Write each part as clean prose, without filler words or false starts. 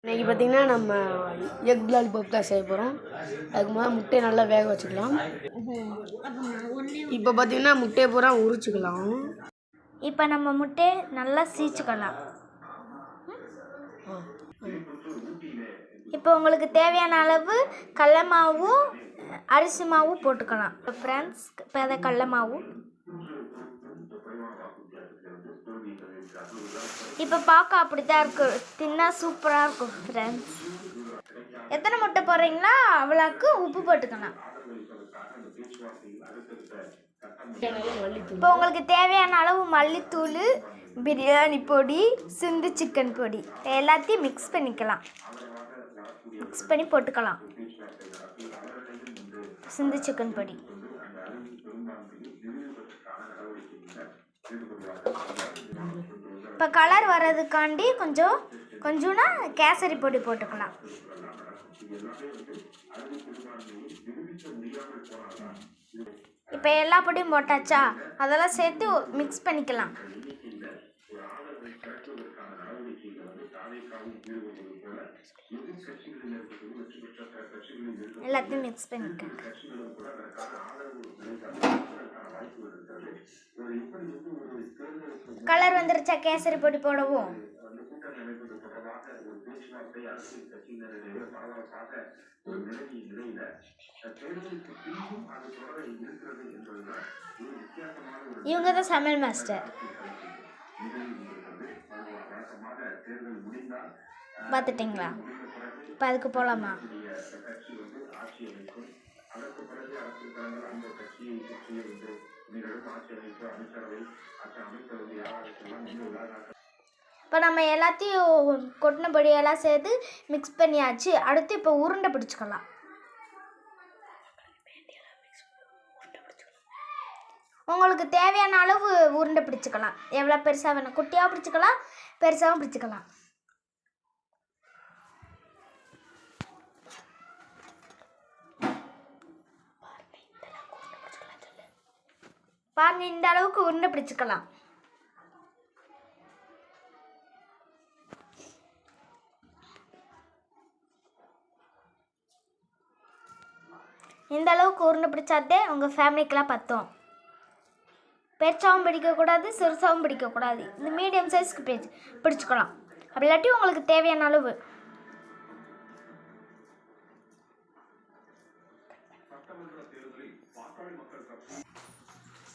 இன்றைக்கி பார்த்திங்கன்னா நம்ம எக் லாலிபாப் தான் செய்ய போகிறோம். அதுக்கு முதல்ல முட்டையை நல்லா வேக வச்சுக்கலாம். இப்போ பார்த்திங்கன்னா முட்டையை பூரா உரிச்சுக்கலாம். இப்போ நம்ம முட்டையை நல்லா சீச்சுக்கலாம். இப்போ உங்களுக்கு தேவையான அளவு கடல மாவும் அரிசி மாவும் போட்டுக்கலாம். ஃப்ரெண்ட்ஸ், இப்போ அதை கடல மாவும் இப்போ பார்க்க அப்படித்தான் இருக்கும். தின்னா சூப்பராக இருக்கும். ஃப்ரெண்ட்ஸ், எத்தனை முட்டை போடுறீங்களா அவ்வளோக்கு உப்பு போட்டுக்கலாம். இப்போ உங்களுக்கு தேவையான அளவு மல்லித்தூள், பிரியாணி பொடி, சிந்து சிக்கன் பொடி எல்லாத்தையும் மிக்ஸ் பண்ணிக்கலாம். மிக்ஸ் பண்ணி போட்டுக்கலாம். சிந்து சிக்கன் பொடி இப்போ கலர் வர்றதுக்காண்டி கொஞ்சோனா கேசரி பொடி போட்டுக்கலாம். இப்போ எல்லா பொடியும் போட்டாச்சா, அதெல்லாம் சேர்த்து மிக்ஸ் பண்ணிக்கலாம். எல்லாத்தையும் மிக்ஸ் பண்ணிக்கலாம். கலர் வந்துருச்சா? கேசரி பொடி போடவும். இவங்க தான் சமையல் மாஸ்டர். பார்த்துட்டிங்களா? இப்போ அதுக்கு போகலாமா? இப்போ நம்ம எல்லாத்தையும் கொட்டினபடியெல்லாம் சேர்த்து மிக்ஸ் பண்ணியாச்சு. அடுத்து இப்போ உருண்டை பிடிச்சிக்கலாம். உங்களுக்கு தேவையான அளவு உருண்டை பிடிச்சிக்கலாம். எவ்வளோ பெருசாக வேணும், குட்டியாக பிடிச்சிக்கலாம், பெருசாகவும் பிடிச்சிக்கலாம். பாருங்க, இந்த அளவுக்கு உருண்டை பிடிச்சிக்கலாம். இந்த அளவுக்கு உருண்டை பிடிச்சாதே உங்கள் ஃபேமிலிக்கெலாம் பற்றும். பெருசாகவும் பிடிக்கக்கூடாது, சிறுசாகவும் பிடிக்கக்கூடாது. இந்த மீடியம் சைஸ்க்கு பிடிச்சிக்கலாம். அப்படி இல்லாட்டி உங்களுக்கு தேவையான அளவு.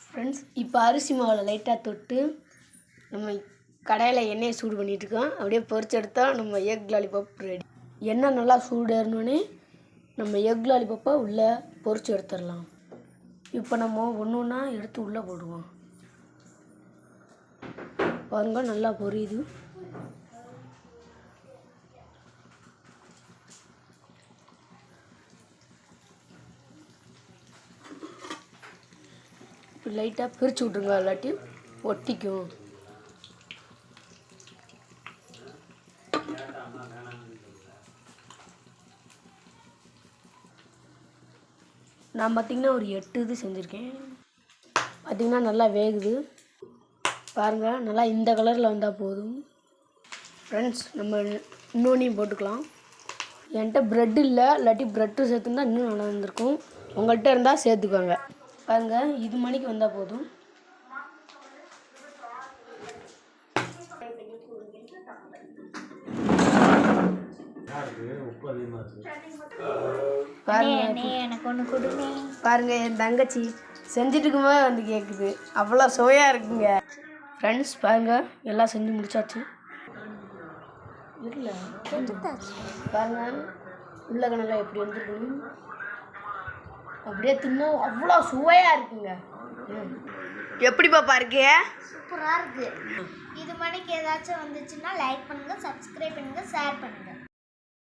ஃப்ரெண்ட்ஸ், இப்போ அரிசி மாவில் லைட்டாக தொட்டு நம்ம கடாயில் எண்ணெயை சூடு பண்ணிகிட்ருக்கோம். அப்படியே பொரிச்சு எடுத்தால் நம்ம எக் லாலிபாப் ரெடி. எண்ணெய் நல்லா சூடு ஏறினோடனே நம்ம எக் லாலிபாப்பை உள்ளே பொரிச்சு எடுத்துடலாம். இப்போ நம்ம ஒன்று ஒன்றா எடுத்து உள்ளே போடுவோம். பாருங்க, நல்லா பொரியுது. இப்போ லைட்டாக பிரித்து விட்ருங்க, இல்லாட்டி ஒட்டிக்கும். நான் பார்த்திங்கன்னா ஒரு 8 இது செஞ்சுருக்கேன். பார்த்திங்கன்னா நல்லா வேகுது. பாருங்கள், நல்லா இந்த கலரில் வந்தால் போதும். ஃப்ரெண்ட்ஸ், நம்ம இன்னொன்றையும் போட்டுக்கலாம். என்கிட்ட ப்ரெட் இல்லை, இல்லாட்டி ப்ரெட்டு சேர்த்துருந்தா இன்னும் நல்லா இருந்திருக்கும். உங்கள்கிட்ட இருந்தால் சேர்த்துக்கோங்க. பாருங்கள், இது மணிக்கு வந்தால் போதும். பாருங்க, என் தங்கச்சி செஞ்சுட்டு இருக்கும்போது வந்து கேட்குது. அவ்வளோ சுவையாக இருக்குங்க. ஃப்ரெண்ட்ஸ், பாருங்க, எல்லாம் செஞ்சு முடிச்சாச்சு. இல்லை பாருங்க, உருளைக்கிழங்குலாம் எப்படி வந்துருக்கணும். அப்படியே தின்னா அவ்வளோ சுவையாக இருக்குங்க. எப்படி பாப்பா இருக்கு? சூப்பராக இருக்குது. இது மணிக்கு ஏதாச்சும் வந்துச்சுன்னா லைக் பண்ணுங்கள், சப்ஸ்கிரைப் பண்ணுங்கள், ஷேர் பண்ணுங்கள்.